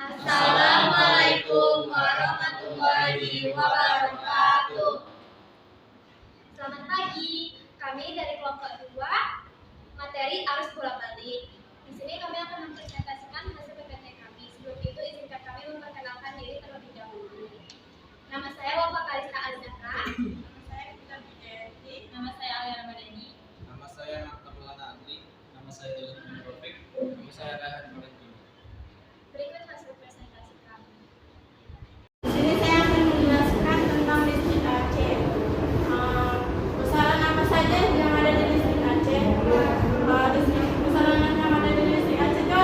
Assalamualaikum warahmatullahi wabarakatuh. Selamat pagi, kami dari kelompok 2, materi arus bolak balik. Di sini kami akan mempresentasikan hasil PPT kami. Sebelum itu izinkan kami memperkenalkan diri terlebih dahulu. Nama saya Wafa Kalista Azhara. Nama saya Kita Bijayanti. Nama saya Alia Ramadhani. Nama saya Nakta Maulana Andri. Nama saya Ilham Rafiq. Nama saya Rehan Valentino. Berikut hasil presentasi kami. Di sini saya akan menjelaskan tentang listrik Aceh. Besaran apa saja yang ada di listrik Aceh? Besaran yang ada di listrik Aceh itu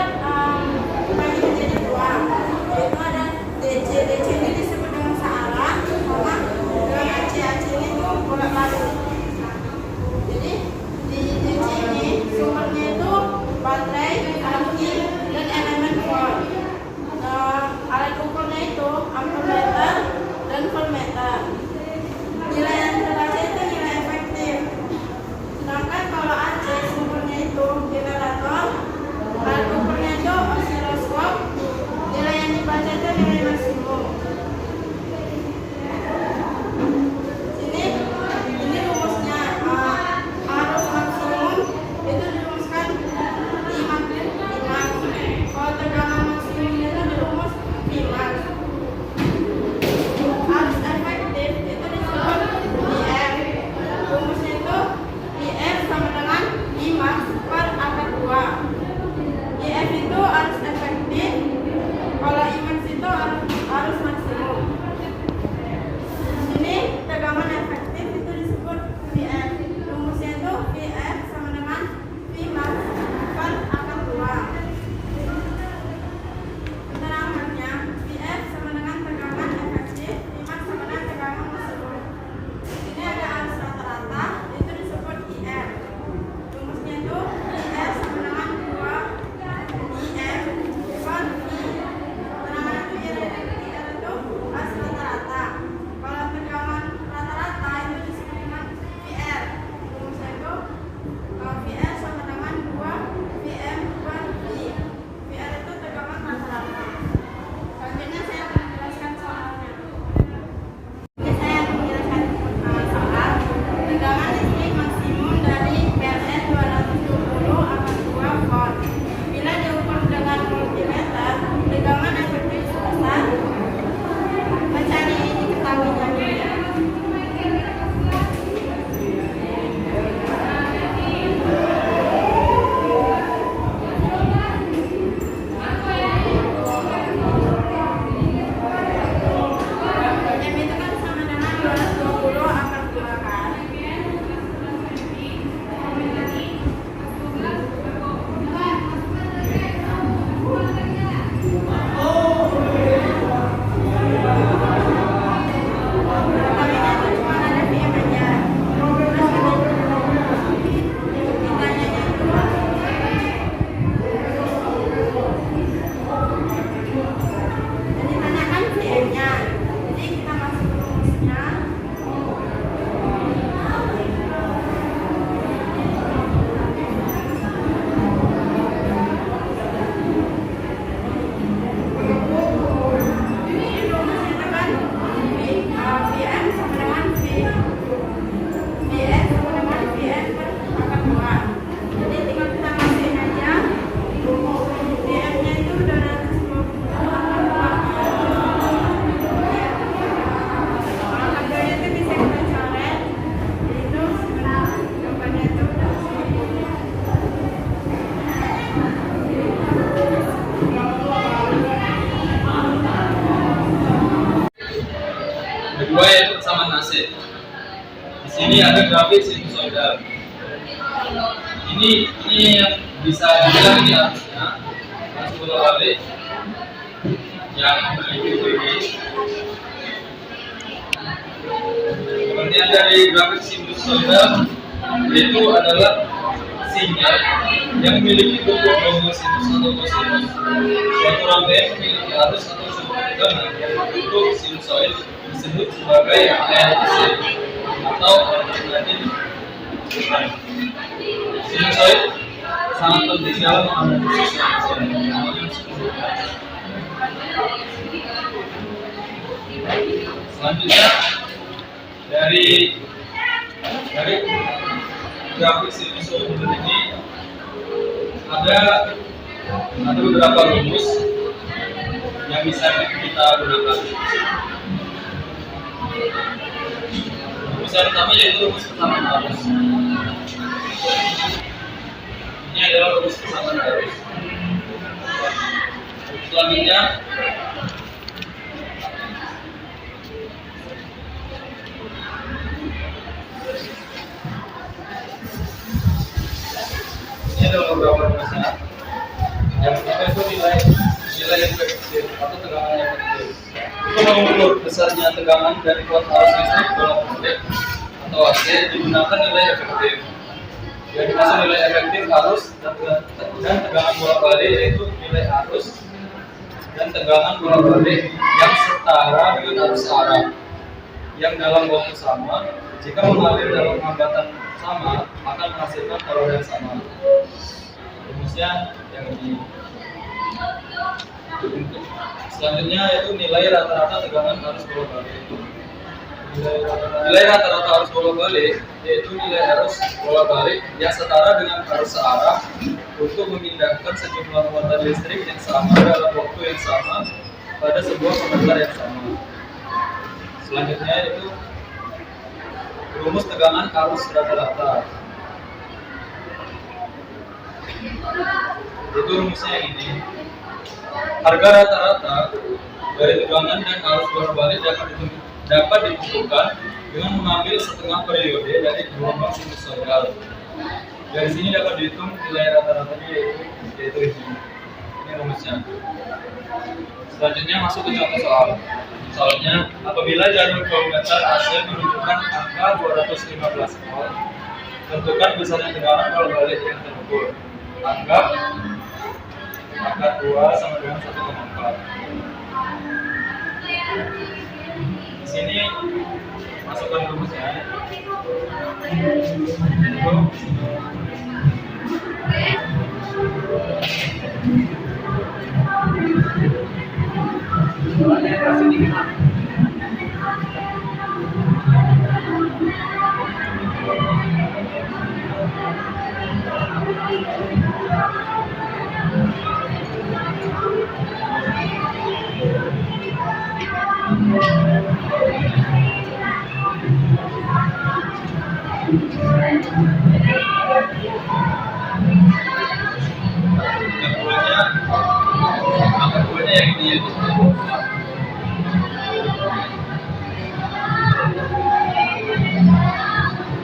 dibagi menjadi dua, yaitu ada DC. DC ini disebut dengan searah, sama dengan AC. AC ini itu bolak balik. Jadi di DC ini sumbernya itu baterai, aki, dan elemen volt. Alat ukurnya itu ampermeter dan voltmeter. Nilai yang terbaca itu nilai efektif. Sedangkan kalau AC sumbernya itu generator, alat ukurnya itu osiloskop, nilai yang dibaca itu nilai maksimum. Ini rumusnya, arus maksimum itu dirumuskan Imax. Kalau tegangan maksimum itu dirumus Imax. Arus efektif itu disebut IF. Rumusnya itu IF sama dengan Imax per akar 2. IF itu arus efektif, kalau Imax itu arus maksimum. Ini tegangan efektif itu disebut VF. Rumusnya itu VF sama dengan Vmax per akar 2. Keterangannya, VF sama dengan tegangan efektif, Vmax sama dengan tegangan maksimum. Ini ada arus rata-rata, itu disebut IR. Rumusnya itu IR sama dengan 2 IR per I. Keterangan itu IR itu arus rata-rata. Kalau tegangan rata-rata itu disebut dengan VR. Rumusnya itu VR sama dengan 2 VM per I. VR itu tegangan rata-rata. Selanjutnya saya akan menjelaskan soalnya. Jadi saya akan menjelaskan soal tegangan listrik maksimum dari PLN 220 akan 2 volt. Bila diukur dengan multimeter, tegangan efektif sebesar, mencari diketahuinya dulu ya. M itu kan sama dengan 220 akar 2 kan. Pertamina itu cuma ada VM aja. Ditanyanya itu dan ditanyakan VM-nya. Jadi kita masuk ke rumusnya. Ini rumusnya itu kan VM sama dengan VN sama dengan VN per akar 2. Jadi tinggal kita masukin aja. VM-nya itu 220 akar 2. Akar 2-nya itu bisa kita coret. Itu jawabannya itu 220. Kedua yaitu kesamaan nasib. Di sini ada grafik sinusoidal. Ini yang bisa dibilang ini arusnya arus bolak balik yang memiliki VB. Pengertian dari grafik sinusoidal yaitu adalah sinyal yang memiliki bentuk gelombang sinus atau kosinus. Suatu rangkaian memiliki arus atau sebuah tegangan yang berbentuk sinusoid disebut sebagai RC atau alternatif. Sinusoid sangat penting dalam menganalisis Selanjutnya dari grafik sinusoidal ini ada beberapa rumus yang bisa kita gunakan. Rumus yang pertama yaitu rumus kesamaan arus. Ini adalah rumus kesamaan arus. Selanjutnya ini adalah beberapa rumusnya. Yang pertama itu nilai efektif atau tegangan efektif. Itu mengukur besarnya tegangan dari kuat arus listrik bola balik atau AC digunakan nilai efektif. Yang dimaksud nilai efektif arus dan tegangan bola balik yaitu nilai arus dan tegangan bola balik yang setara dengan arus arah yang dalam waktu sama. Jika mengalir dalam hambatan sama akan menghasilkan arus yang sama. Rumusnya yang ini. Selanjutnya yaitu nilai rata-rata tegangan arus bola balik. Nilai rata-rata arus bola balik yaitu nilai arus bola balik yang setara dengan arus searah untuk memindahkan sejumlah muatan listrik yang sama dalam waktu yang sama pada sebuah komentar yang sama. Selanjutnya yaitu rumus tegangan arus rata-rata. Itu rumusnya yang ini. Harga rata-rata dari tegangan dan arus bola balik dapat ditentukan dengan mengambil setengah periode dari gelombang sinusoidal. Dari sini dapat dihitung nilai rata-ratanya yaitu ini. Ini rumusnya. Selanjutnya masuk ke contoh soal. Soalnya, apabila jarum voltmeter AC menunjukkan angka 215 volt, tentukan besarnya tegangan bola balik yang terukur. Anggap angka 2 sama dengan 1,4. Di sini masukkan rumusnya. Angka duanya yang ini ya.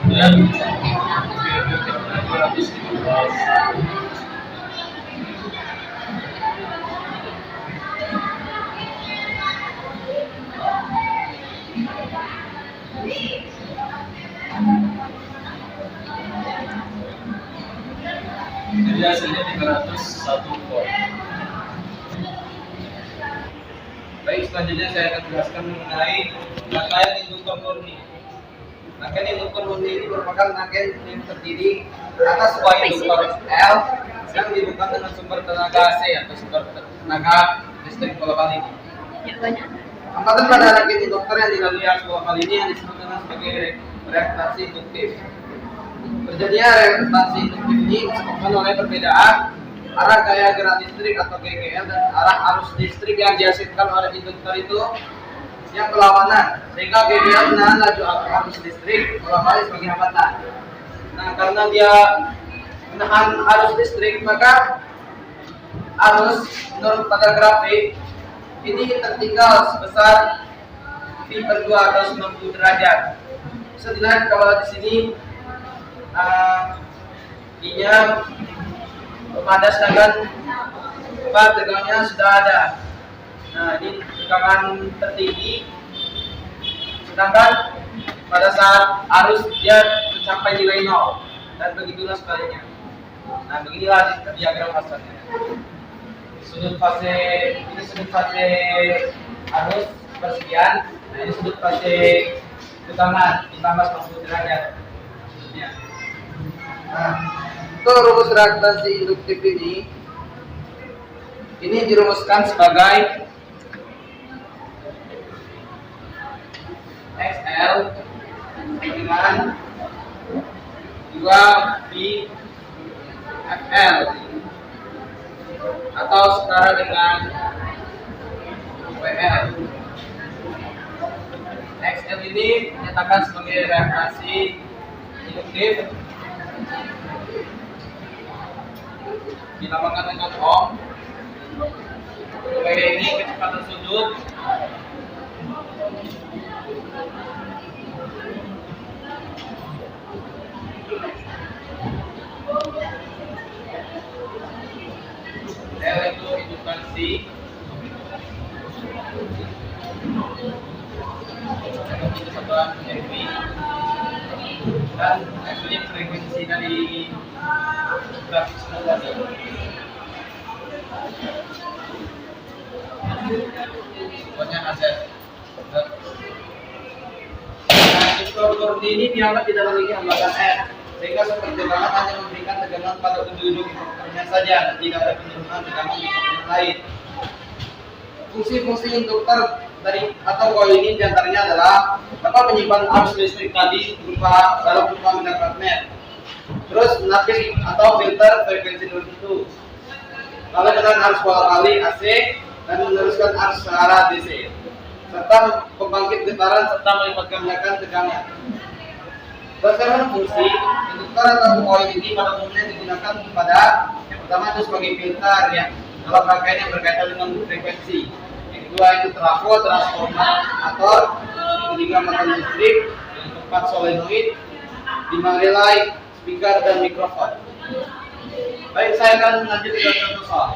Dan 215. Jadi hasilnya 301 volt. Baik, selanjutnya saya akan jelaskan mengenai rangkaian induktor murni. Rangkaian induktor murni ini merupakan rangkaian yang terdiri atas sebuah induktor L yang dihubungkan dengan sumber tenaga AC atau sumber tenaga listrik bola balik. Hambatan pada rangkaian induktor yang dilalui arus bola balik ini yang disebut dengan sebagai reaktasi induktif. Terjadinya reaktasi induktif ini disebabkan oleh perbedaan arah gaya gerak listrik atau GGL dan arah arus listrik yang dihasilkan oleh induktor itu yang berlawanan, sehingga GGL menahan laju arus listrik bola balik sebagai hambatan. Nah, karena dia menahan arus listrik, maka arus menurut pada grafik ini tertinggal sebesar V/2 atau 90 derajat. Bisa dilihat kalau di sini I-nya pada sedangkan tegangannya sudah ada. Nah, ini tegangan tertinggi, sedangkan pada saat arus dia mencapai nilai 0 dan begitulah sebaliknya. Nah, beginilah diagram hasilnya. Sudut fase ini sudut fase arus persekian. Nah, ini sudut fase tegangan ditambah 90 derajat. Nah, untuk rumus reaktasi induktif ini dirumuskan sebagai XL dengan 2 pi FL atau setara dengan WL. XL ini dinyatakan sebagai reaktasi induktif, dinamakan dengan ohm. W ini kecepatan sudut, L itu indukansi, itu satuan Henry, dan F ini frekuensi dari grafik simulasi. Pokoknya ada. Nah, instruktur ini dianggap tidak memiliki hambatan F, sehingga sumber tegangan hanya memberikan tegangan pada ujung-ujung induktornya saja, tidak ada penurunan tegangan di komponen lain. Fungsi-fungsi induktor dari atau koil ini diantaranya adalah dapat menyimpan arus listrik tadi dalam berupa medan magnet, terus menapis atau filter frekuensi tertentu, lalu dengan arus bola kali AC dan meneruskan arus ke arah DC, serta pembangkit getaran serta melipat tegangan. Berdasarkan fungsi, induktor atau koil ini pada umumnya digunakan pada yang pertama itu sebagai filter yang dalam rangkaian yang berkaitan dengan frekuensi. Yang kedua itu trafo, transformator, yang ketiga mesin listrik, yang keempat solenoid, lima relay, speaker dan mikrofon. Baik, saya akan lanjut ke contoh soal.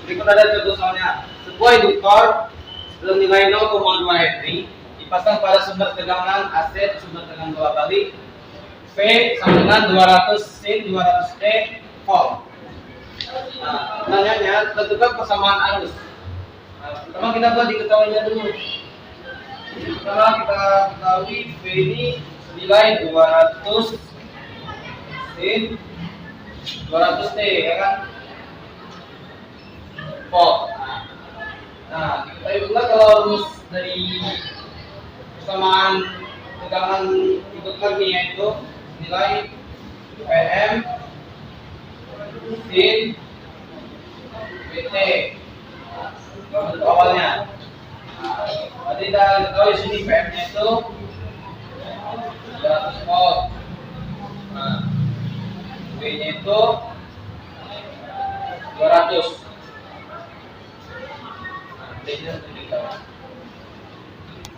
Berikut ada contoh soalnya. Sebuah induktor dalam nilai 0,2 Henry dipasang pada sumber tegangan AC atau sumber tegangan bola balik V sama dengan 200 sin 200 T volt. Nah, pertanyaannya, tentukan persamaan arus. Pertama kita buat diketahuinya dulu. Setelah kita ketahui V ini senilai 200 sin 200 T, ya kan? Volt. Nah, kita pula kalau rumus dari persamaan tegangan induktor ini yaitu nilai Pm sin Pt untuk awalnya. Nah, tadi kita tahu di sini Pm-nya itu 200 volt. Nah, V-nya itu 200.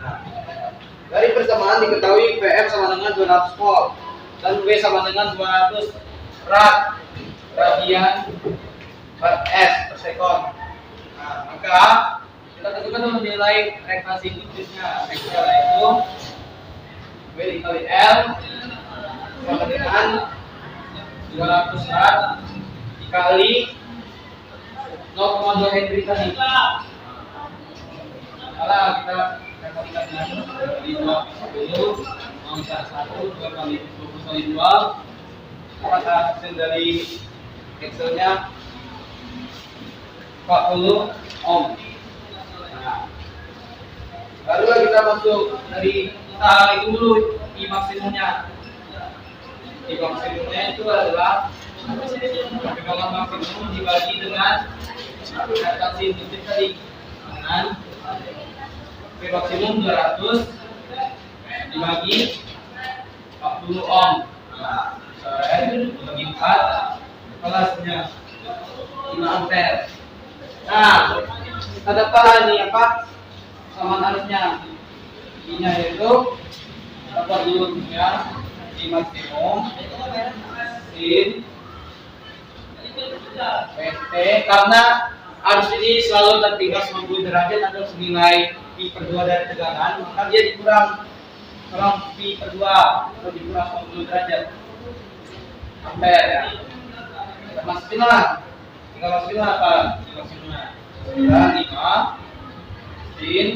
Nah, dari persamaan diketahui Pm sama dengan 200 volt dan V sama dengan 200 radian per S per sekon. Nah, maka kita tentukan dulu nilai reaktasi induktifnya. XL itu V dikali L sama dengan 200 rad dikali 0,2 Henry tadi. Kalau kita kalikan dengan 5 mau 1 2 kali 20 kali 2, maka hasil dari Excelnya 40 ohm. Nah, barulah kita masuk dari kita itu dulu I maksimumnya. I maksimumnya itu adalah tegangan maksimum dibagi dengan reaktasi induktif tadi dengan V maksimum 200 dibagi 40 ohm. Nah, saya bagi 4 kelasnya 5 ampere. Nah, kita dapat ini apa? Persamaan arusnya. I-nya yaitu dapat dulu ya I maksimum sin PT, karena arus ini selalu tertinggal 90 derajat atau senilai pi per 2 dari tegangan, maka dia dikurang pi per 2 atau dikurang 90 derajat ampere ya. Kita masukin lah, tinggal masukin lah apa? Tinggal 5 sin.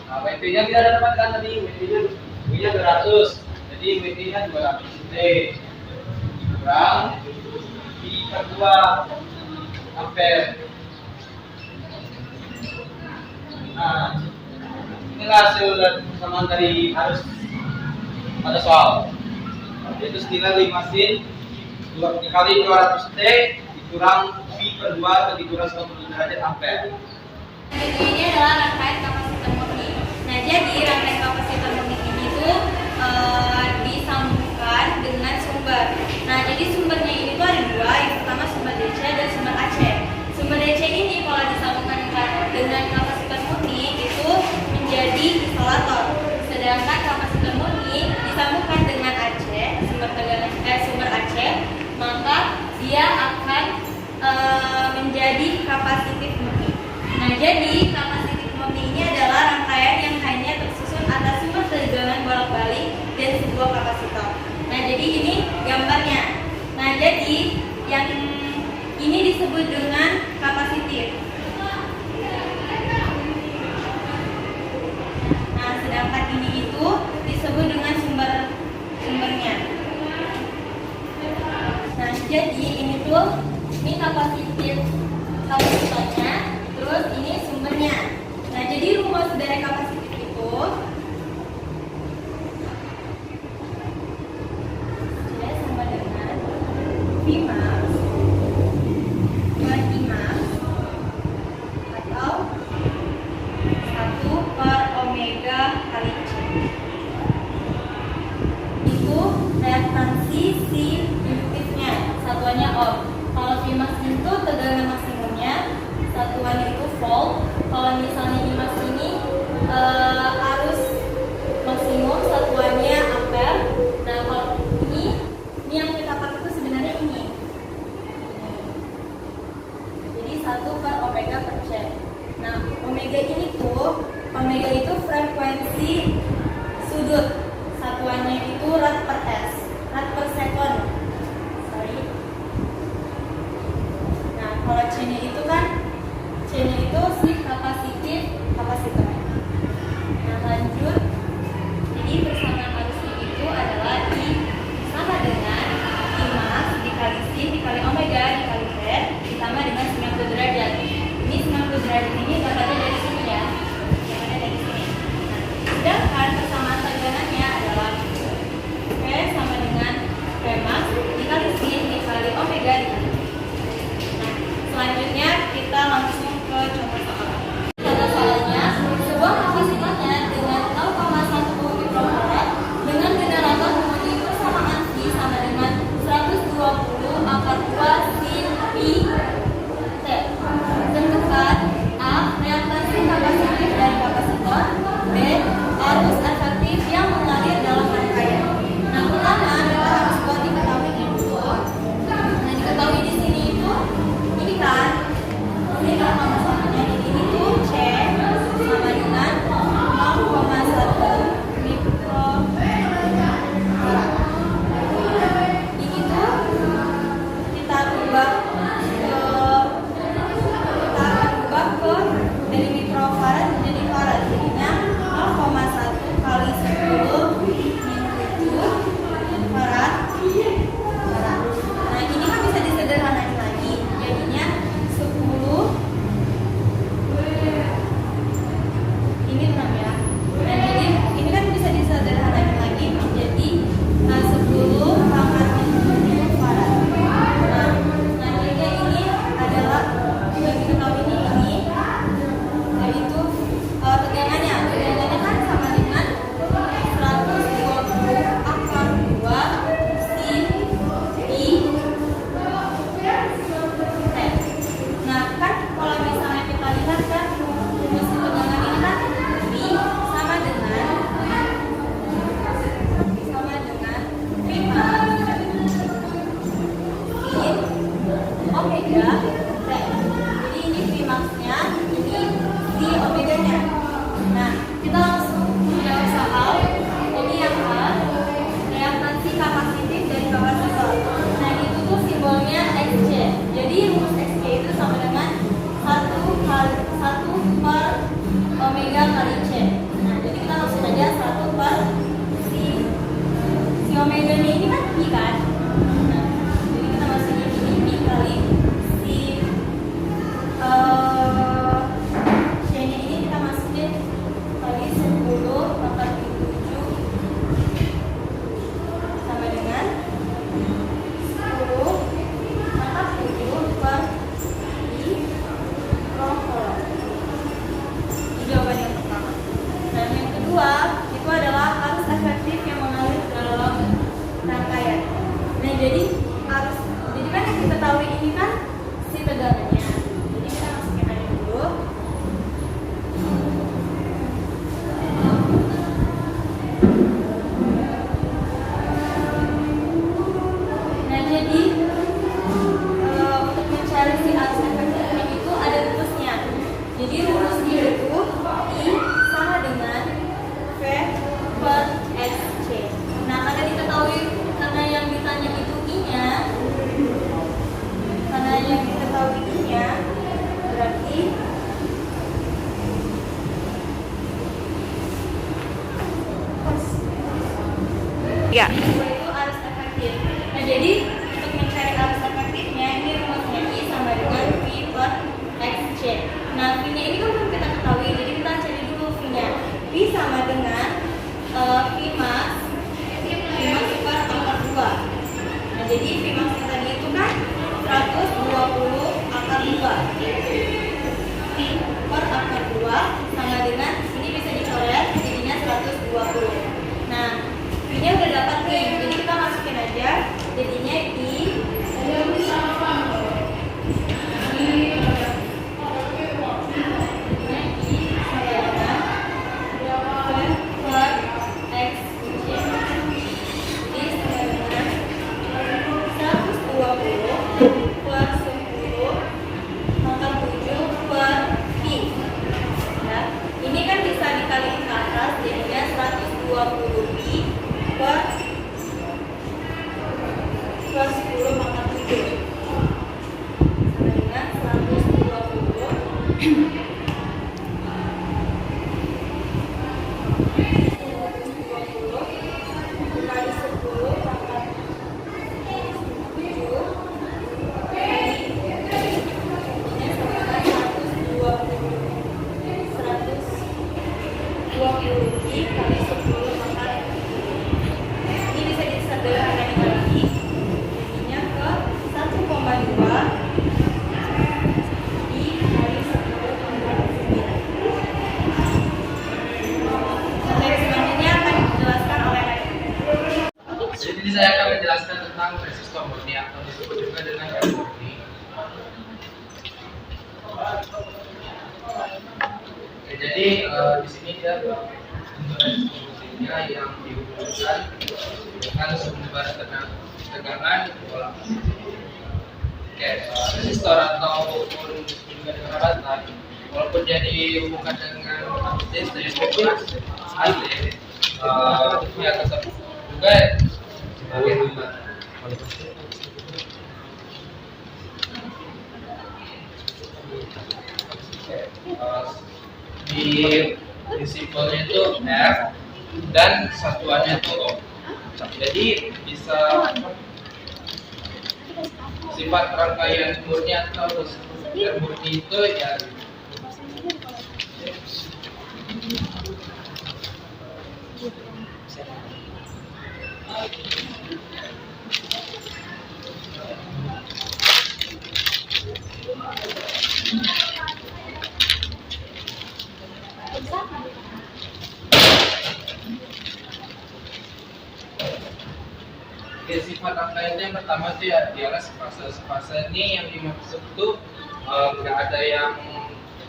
Nah, WT nya kita ada dapatkan tadi, WT nya 200, jadi WT nya 200 T dikurang pi per 2 ampere. Nah, ini inilah hasil persamaan dari arus pada soal. Yaitu senilai 5 sin dikali 200 T dikurang V per 2 dikurang 90 derajat ampere. Ini adalah rangkaian kapasitor murni. Nah, jadi rangkaian kapasitor murni ini tuh disambungkan dengan sumber. Nah, jadi sumbernya ini tuh ada dua. Yang pertama sumber DC dan sumber AC. Sumber DC ini kalau disambungkan dengan kapasitor murni itu menjadi isolator. Sedangkan kapasitor murni disambungkan dengan AC, sumber AC, maka dia akan menjadi kapasitif murni. Nah, jadi kapasitif murni ini adalah rangkaian yang hanya tersusun atas sumber tegangan bolak-balik dan sebuah kapasitor. Nah, jadi ini gambarnya. Nah, jadi yang ini disebut dengan kapasitif. Nah, sedangkan ini itu disebut dengan sumbernya. Nah, jadi ini kapasitornya, terus ini sumbernya. Nah, jadi rumus dari kapasitif itu sama dengan Vmax per Imax atau 1 per omega kali C. Itu reaktansi si induktifnya, satuannya ohm. Kalau Vmax itu tegangan maksimumnya, satuannya itu volt. Kalau misalnya Imax ini arus maksimum, satuannya ampere. Nah, kalau ini yang kita pakai itu sebenarnya ini. Jadi 1 per omega per C. Nah, omega itu frekuensi sudut. Satuannya itu rad per s, rad per second. Sorry. Nah, kalau C-nya itu si kapasitornya. Nah, lanjut. Jadi persamaan arusnya itu adalah I sama dengan Imax dikali sin dikali omega dikali Z ditambah dengan 90 derajat. Ini 90 derajat ini dapatnya dari sini ya. Dapatnya dari sini. Nah, sedangkan persamaan tegangannya adalah V sama dengan Vmax dikali sin dikali omega dikali. Nah, selanjutnya kita langsung ke contoh soal. Contoh soalnya, sebuah kapasitornya dengan 0,1 mikrofarad dengan generator memiliki persamaan V sama dengan 120 akar 2 sin pi T. Tentukan A. Reaktansi kapasitif dari kapasitor. B. Arus efektif yang mengalir dalam rangkaian. Nah, pertama kita harus buat diketahui itu. Nah, diketahui di sini itu ini kan persamaan ini tuh C sama dengan 0,1 mikrofarad. Ini tuh kita ubah ke dari mikrofarad menjadi farad, jadinya 0,1 kali 10 min 7 farad. Nah, ini kan bisa disederhanakan lagi, jadinya 10 ini 6 ya. Nah, jadi ini kan bisa disederhanakan lagi menjadi 10 pangkat 7 farad. Nah, nantinya ini adalah yang diketahui ini yaitu tegangannya kan sama dengan 120 akar 2 sin pi T. Nah, kan kalau misalnya kita lihat kan rumus tegangan ini kan V sama dengan Vmax sin omega T. Jadi ini Vmax-nya, ini si omeganya. Nah, kita langsung jawab soal. Jadi yang A, reaktansi kapasitif dari kapasitor. Nah, itu tuh simbolnya Xc. Jadi rumus Xc itu sama dengan 1 per omega kali C. Nah, jadi kita langsung aja 1 per si omeganya ini kan pi kan. Nah, jadi kita masukin ini pi kali si C-nya ini kita masukin kali 10 Jadi rumusnya itu I sama dengan V per XC. Nah, karena diketahui, karena yang ditanya itu I-nya, karena yang diketahui I-nya, berarti Ya. itu arus efektif. Nah, jadi untuk mencari arus efektifnya, ini rumusnya I sama dengan V per XC. Nah, V-nya ini kan belum kita ketahui, jadi kita cari dulu V-nya. V sama dengan V max per akar 2. Nah, jadi V max tadi itu kan 120 akar 2. V per akar 2 sama dengan, ini bisa dicoret, jadinya 120. Nah, V-nya udah dapat nih, jadi kita masukin aja, jadinya I sama Jadi saya akan menjelaskan tentang resistor murni atau disebut juga dengan R murni. Oke, jadi di sini dia resistornya yang dihubungkan dengan sumber tegangan bola. Oke, resistor atau juga dengan baterai, walaupun dia dihubungkan dengan listrik AC, itu yang tetap juga sebagai hamba. Di simbolnya itu F dan satuannya itu O. Jadi bisa sifat rangkaian murni atau murni itu ya ya, sifat rangkaian yang pertama itu ya ialah fase ini yang dimaksud itu nggak ada yang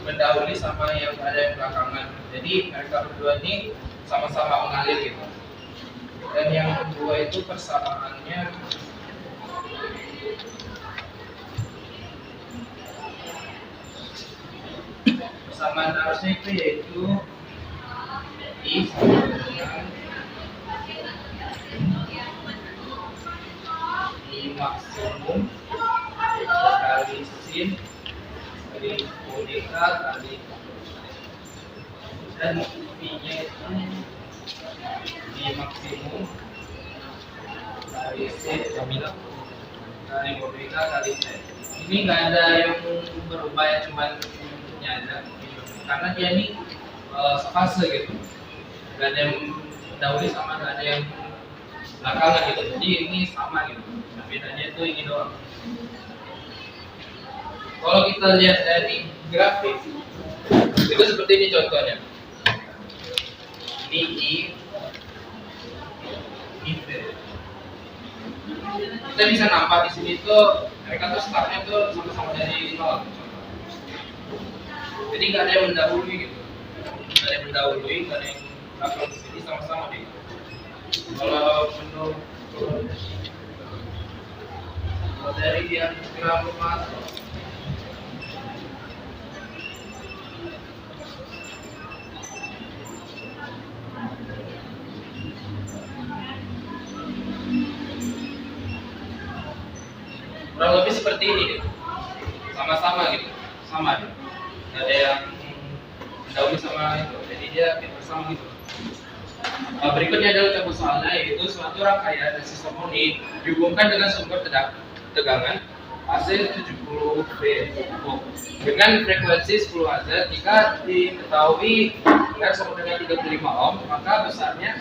mendahului sama yang ada yang belakangan. Jadi mereka berdua ini sama-sama mengalir gitu. Dan yang kedua itu persamaannya persamaan arusnya itu yaitu I sama dengan I maksimum kali sin kali omega kali dan I-nya itu I maksimum kali sin kali omega kali C. Ini nggak ada yang berubah ya, cuman bentuknya aja karena dia ini sefase gitu, nggak ada yang mendahului sama nggak ada yang belakangan gitu, jadi ini sama gitu. Nah, bedanya itu ini doang. Kalau kita lihat dari grafik itu seperti ini contohnya. Ini I V. Kita bisa nampak di sini tuh mereka tuh startnya tuh sama-sama dari nol. Jadi nggak ada yang mendahului gitu, nggak ada yang mendahului, nggak ada yang belakang di sini sama-sama deh. Kalau menurut dari diagram makro seperti ini deh. Sama-sama gitu, sama deh. Ada yang mendahului sama itu, jadi dia bersama gitu. Berikutnya adalah contoh soalnya, yaitu suatu rangkaian resistor harmonik dihubungkan dengan sumber tegangan AC 70 V dengan frekuensi 10 Hz. Jika diketahui R sama dengan 35 ohm, maka besarnya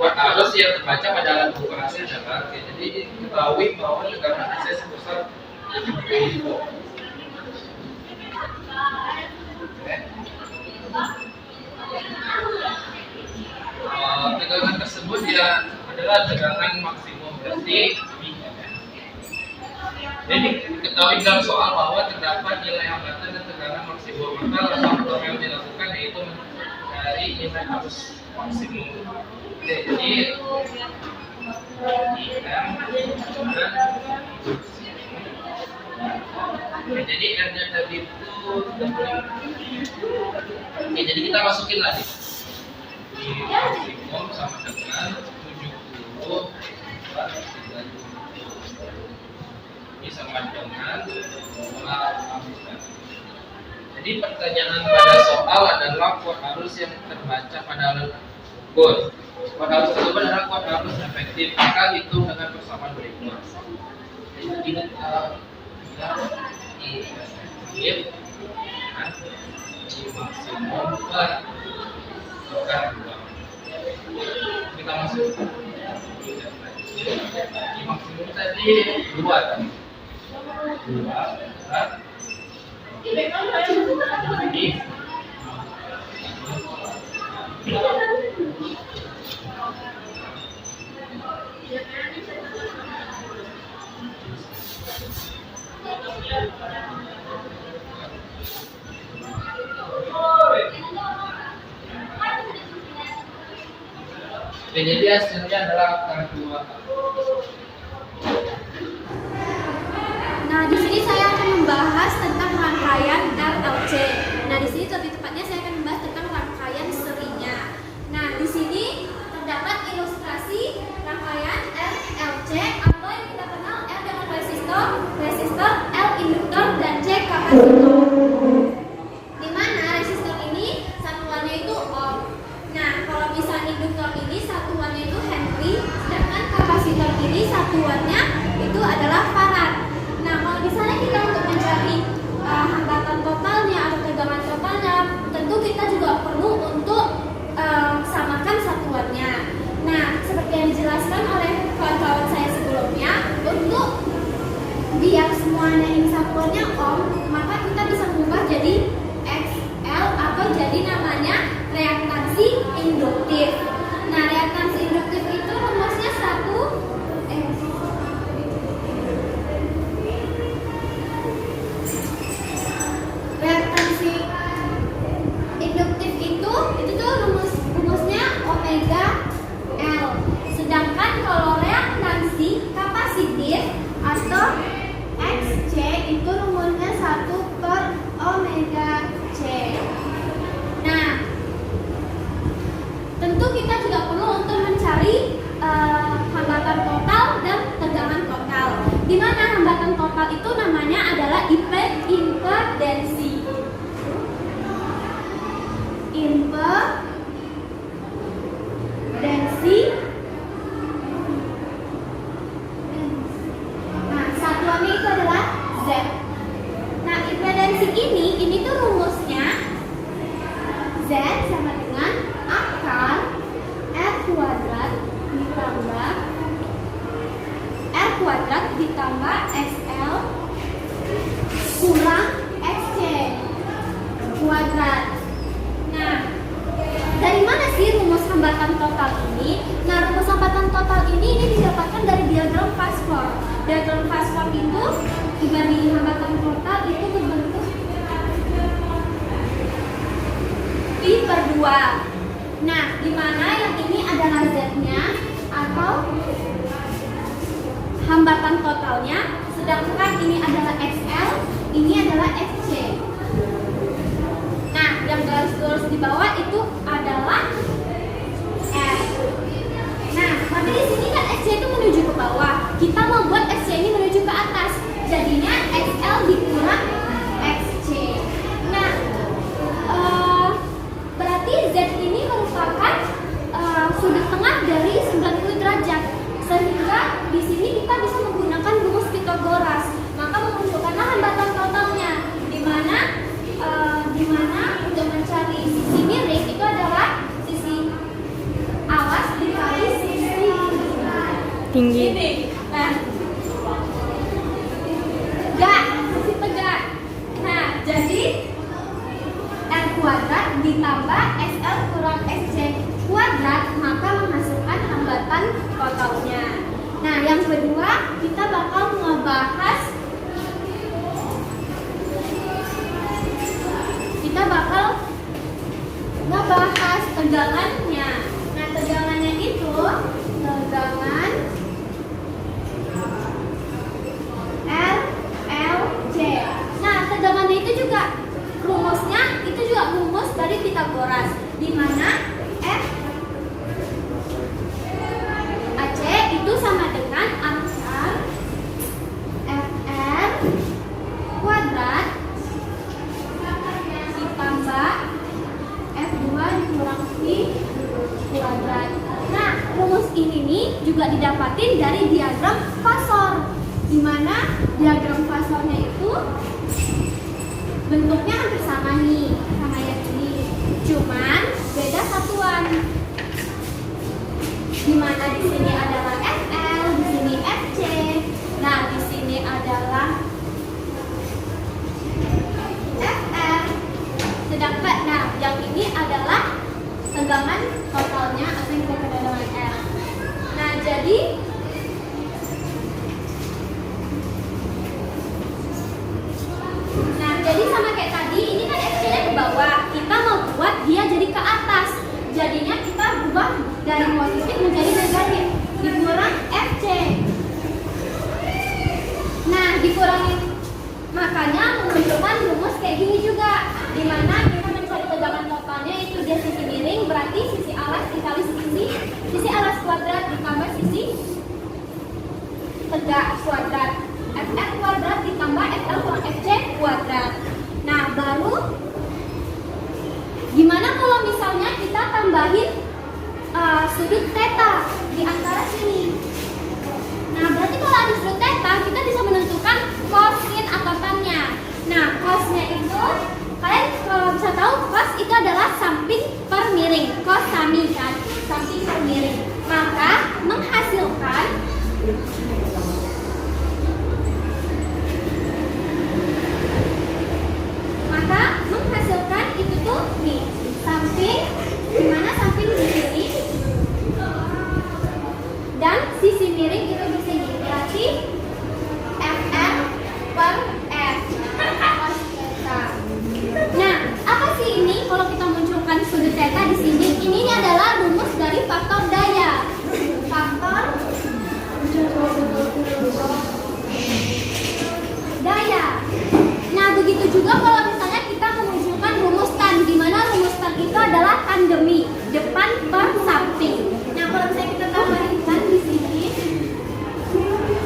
kuat arus yang terbaca pada alat ukur AC adalah jadi diketahui bahwa tegangan AC sebesar 70 V. Tegangan tersebut ya adalah tegangan maksimum, berarti jadi diketahui dalam soal bahwa terdapat nilai hambatan dan tegangan maksimum, maka langkah pertama yang dilakukan yaitu mencari nilai arus maksimum. Oke, jadi jadi R-nya tadi itu 35. Oke, jadi kita masukin lagi. Maksimum sama dengan 70. Ini sama dengan 15. Jadi pertanyaan pada soal adalah kuat arus yang terbaca pada alat ukur. Kuat arus tersebut adalah kuat arus efektif. Maka hitung dengan persamaan berikut. Jadi maksimum per bukan 2. Kita masuk di maksimum tadi 2 kan? 2 ini jadi hasilnya adalah angka 2. Nah, di sini saya akan membahas tentang rangkaian RLC. Nah, di sini lebih tepatnya saya akan membahas tentang rangkaian serinya. Nah, di sini terdapat ilustrasi rangkaian RLC atau yang kita kenal R dengan resistor, L induktor, dan C kapasitor. Di mana resistor ini satuannya itu ohm. Nah, kalau misalnya induktor ini satuannya itu Henry, sedangkan kapasitor ini satuannya itu adalah farad. Nah, kalau misalnya kita untuk mencari hambatan totalnya atau tegangan totalnya, tentu kita juga perlu untuk samakan satuannya. Nah, seperti yang dijelaskan oleh kawan-kawan saya sebelumnya, untuk biar semuanya ini satuannya ohm, maka kita bisa mengubah jadi XL atau jadi namanya reaktansi induktif. Nah, reaktansi induktif itu rumusnya reaktansi induktif itu tuh rumusnya omega L. Sedangkan kalau reaktansi kapasitif atau XC itu rumusnya 1 per omega C. Nah, tentu kita juga perlu untuk mencari hambatan total dan tegangan total. Di mana hambatan total itu namanya adalah impedensi. Nah, satuannya itu adalah Z. Nah, impedensi ini tuh rumusnya Z sama dengan akar R kuadrat ditambah XL kurang XC kuadrat. Nah, dari mana sih rumus hambatan total ini? Nah, rumus hambatan total ini didapatkan dari diagram fast form. Diagram fast form itu dibanding hambatan total itu berbentuk I per 2. Nah, di mana yang ini adalah Z-nya atau hambatan totalnya, sedangkan ini adalah XL, ini adalah XC. Nah, yang garis lurus di bawah itu adalah R. Nah, tapi di sini kan XC itu menuju ke bawah. Kita mau buat XC ini menuju ke atas. Jadinya tinggi. Ini. Nah, tegak, sisi tegak. Nah, jadi R kuadrat ditambah SL kurang SC kuadrat maka menghasilkan hambatan totalnya. Nah, yang kedua kita bakal ngebahas tegangannya. Nah, tegangannya itu tegangan LLC. Nah, tegangannya itu juga rumusnya itu juga rumus dari Pythagoras, di mana F AC itu sama dengan akar FR kuadrat ditambah F2 dikurang V kuadrat. Nah, rumus ini nih juga didapatin dari diagram fasor, di mana diagram fasornya itu bentuknya hampir sama nih, sama yang ini, cuman beda satuan. Di mana di sini adalah FL, di sini FC. Nah, di sini adalah FR. Sedangkan, nah, yang ini adalah tegangan totalnya atau yang kita kenal dengan R. Nah, jadi sama kayak tadi, ini kan FC-nya ke bawah. Kita mau buat dia jadi ke atas. Jadinya kita ubah dari positif menjadi negatif. Dikurang FC. Nah, dikurangin. Makanya memunculkan rumus kayak gini juga, di mana kita mencari tegangan totalnya itu dia sisi miring, berarti sisi alas dikali sisi alas kuadrat ditambah sisi tegak kuadrat. FR kuadrat ditambah FL kurang FC kuadrat. Nah, baru gimana kalau misalnya kita tambahin sudut theta di antara sini? Nah, berarti kalau ada sudut theta, kita bisa menentukan cosin atau tannya. Nah, cosnya itu, kalian kalau bisa tahu, cos itu adalah samping per miring. Cos sami kan, samping per miring. Maka menghasilkan itu tuh nih, samping, dimana samping di sini dan sisi miring itu di sini, berarti FR per F cos theta. Nah, apa sih ini kalau kita munculkan sudut theta di sini? Ini adalah rumus dari faktor daya. Faktor daya. Nah, begitu juga kalau misalnya kita memunculkan rumus tan, di mana rumus tan itu adalah tan demi, depan per samping. Nah, kalau misalnya kita tambahin tan di sini,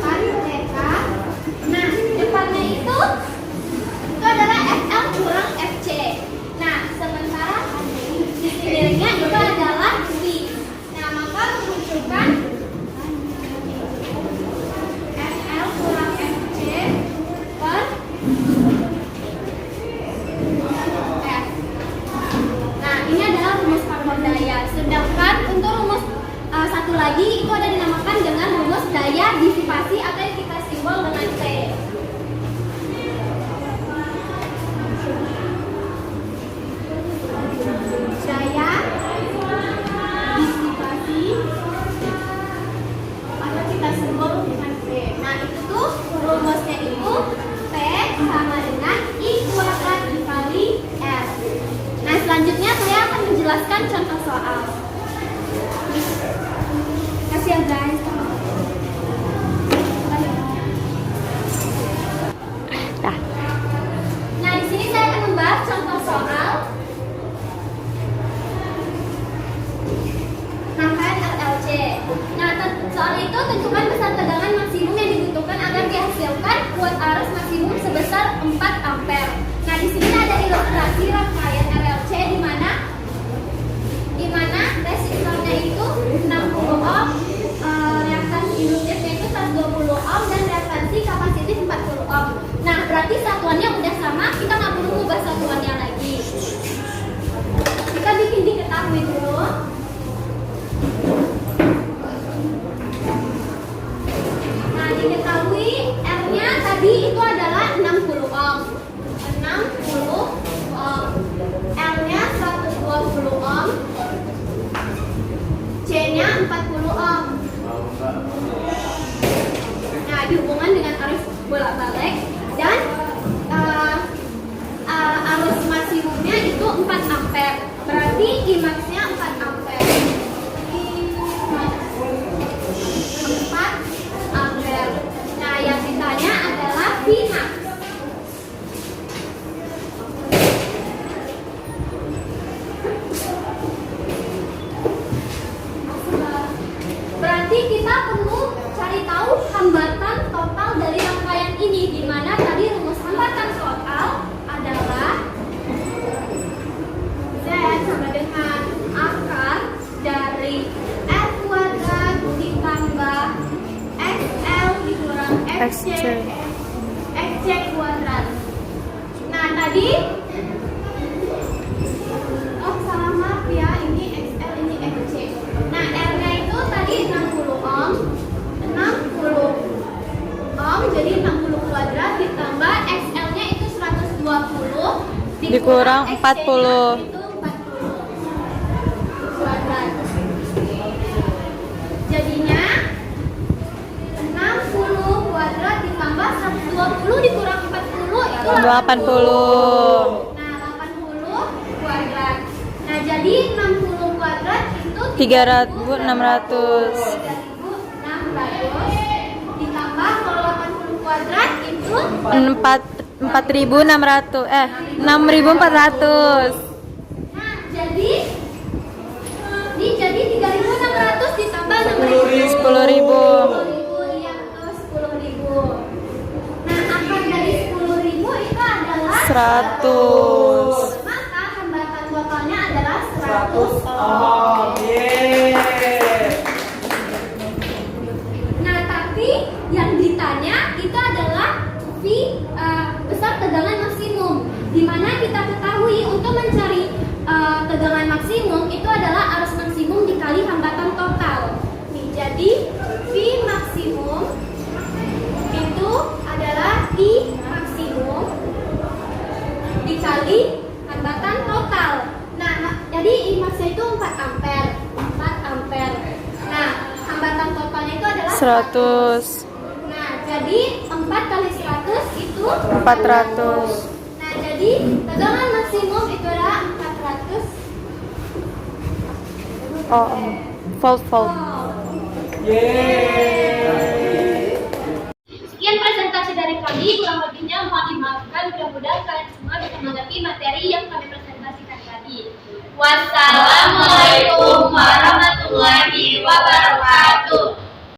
tan theta. Nah, depannya itu adalah FL kurang FC. Nah, sementara sisi miringnya itu adalah V. Nah, maka memunculkan FL kurang FC per F. Nah, ini adalah rumus faktor daya. Sedangkan untuk rumus satu lagi itu ada dinamakan dengan rumus daya disipasi atau yang kita simbol dengan T. Daya disipasi atau kita simbol dengan P. Nah, itu tuh rumusnya itu P sama dengan I kuadrat dikali R. Nah, selanjutnya saya akan menjelaskan contoh soal. Kasih ya guys. Nah, di sini saya akan membahas contoh soal rangkaian LLC. Nah, soal itu tentukan besar tegangan maksimum yang dibutuhkan agar dihasilkan kuat arus maksimum sebesar 4 ampere. Nah, di sini ada ilustrasi rangkaian LLC di mana resistornya itu 60 ohm, berarti Imax-nya 4 ampere. 4 ampere. Nah, yang ditanya adalah Vmax. Berarti kita perlu cari tahu hambatan total dari rangkaian ini, di mana tadi rumus hambatan total adalah Z sama dengan akar dari F kuadrat ditambah XL dikurang XC kuadrat. Nah, tadi salah, maaf ya, ini XL ini XC. Nah, R-nya itu tadi 60 ohm. 60 ohm jadi 60 kuadrat ditambah XL-nya itu 120 Dikurang 40. itu 40 kuadrat. Jadinya 60 kuadrat ditambah 120 dikurang 40 itu 80. Nah, 80 kuadrat. Nah, jadi 60 kuadrat itu 3.600. 3.600 ditambah kalau 80 kuadrat itu 4.600 6.400. nah, jadi ini jadi 3.600 ditambah 10.000. 10.000 iya, betul, 10.000. Nah, akar dari 10.000 itu adalah 100. Maka hambatan totalnya adalah 100 Nah, tapi yang ditanya itu adalah besar tegangan maksimum, di mana kita ketahui untuk mencari tegangan maksimum itu adalah arus maksimum dikali hambatan total. Nih, jadi V maksimum itu adalah I maksimum dikali hambatan total. Nah, jadi I max-nya itu 4 ampere. 4 ampere. Nah, hambatan totalnya itu adalah 100. Nah, jadi 4 kali 100 itu 400. Nah, jadi tegangan maksimum itu adalah 400 Volt. Sekian presentasi dari kami, kurang lebihnya mohon dimaafkan. Mudah-mudahan kalian semua bisa mengerti materi yang kami presentasikan tadi. Wassalamualaikum warahmatullahi wabarakatuh.